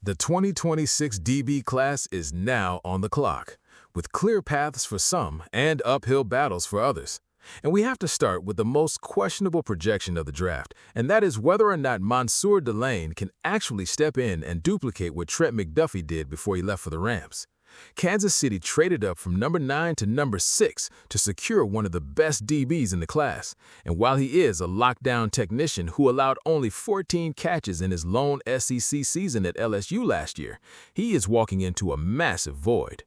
The 2026 DB class is now on the clock, with clear paths for some and uphill battles for others. And we have to start with the most questionable projection of the draft, and that is whether or not Mansoor Delane can actually step in and duplicate what Trent McDuffie did before he left for the Rams. Kansas City traded up from number 9 to number 6 to secure one of the best DBs in the class. And while he is a lockdown technician who allowed only 14 catches in his lone SEC season at LSU last year, he is walking into a massive void.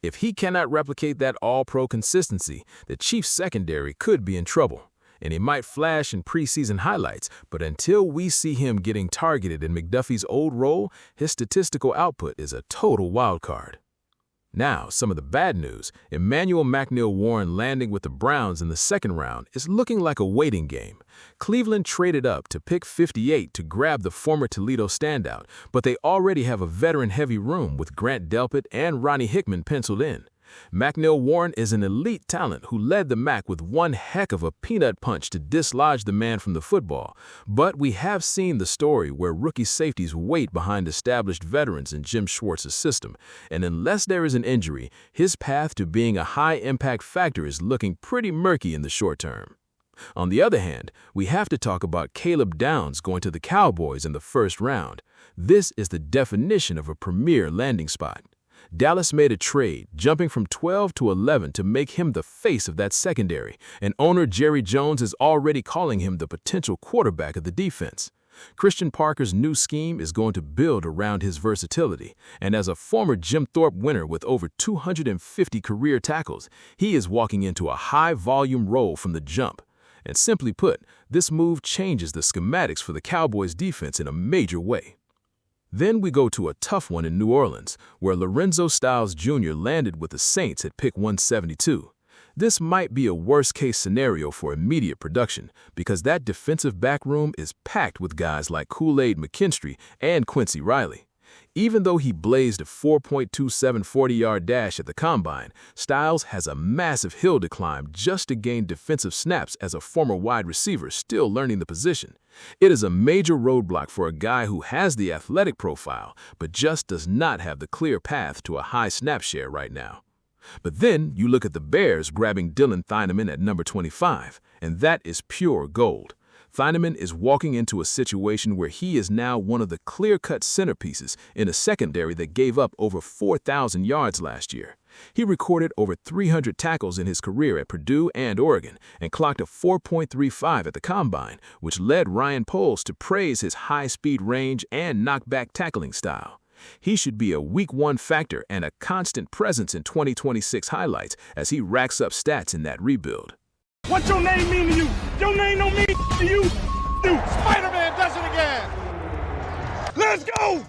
If he cannot replicate that all-pro consistency, the Chiefs' secondary could be in trouble. And he might flash in preseason highlights, but until we see him getting targeted in McDuffie's old role, his statistical output is a total wild card. Now, some of the bad news. Emmanuel McNeil-Warren landing with the Browns in the second round is looking like a waiting game. Cleveland traded up to pick 58 to grab the former Toledo standout, but they already have a veteran-heavy room with Grant Delpit and Ronnie Hickman penciled in. McNeil-Warren is an elite talent who led the MAC with one heck of a peanut punch to dislodge the man from the football. But we have seen the story where rookie safeties wait behind established veterans in Jim Schwartz's system, and unless there is an injury, his path to being a high-impact factor is looking pretty murky in the short term. On the other hand, we have to talk about Caleb Downs going to the Cowboys in the first round. This is the definition of a premier landing spot. Dallas made a trade, jumping from 12 to 11 to make him the face of that secondary, and owner Jerry Jones is already calling him the potential quarterback of the defense. Christian Parker's new scheme is going to build around his versatility, and as a former Jim Thorpe winner with over 250 career tackles, he is walking into a high-volume role from the jump. And simply put, this move changes the schematics for the Cowboys' defense in a major way. Then we go to a tough one in New Orleans, where Lorenzo Styles Jr. landed with the Saints at pick 172. This might be a worst-case scenario for immediate production, because that defensive back room is packed with guys like Kool-Aid McKinstry and Quincy Riley. Even though he blazed a 4.27 40-yard dash at the Combine, Styles has a massive hill to climb just to gain defensive snaps as a former wide receiver still learning the position. It is a major roadblock for a guy who has the athletic profile, but just does not have the clear path to a high snap share right now. But then you look at the Bears grabbing Thieneman at number 25, and that is pure gold. Thieneman is walking into a situation where he is now one of the clear-cut centerpieces in a secondary that gave up over 4,000 yards last year. He recorded over 300 tackles in his career at Purdue and Oregon and clocked a 4.35 at the Combine, which led Ryan Poles to praise his high-speed range and knockback tackling style. He should be a Week 1 factor and a constant presence in 2026 highlights as he racks up stats in that rebuild. What your name mean to you? Your name don't mean to you. Spider-Man does it again. Let's go!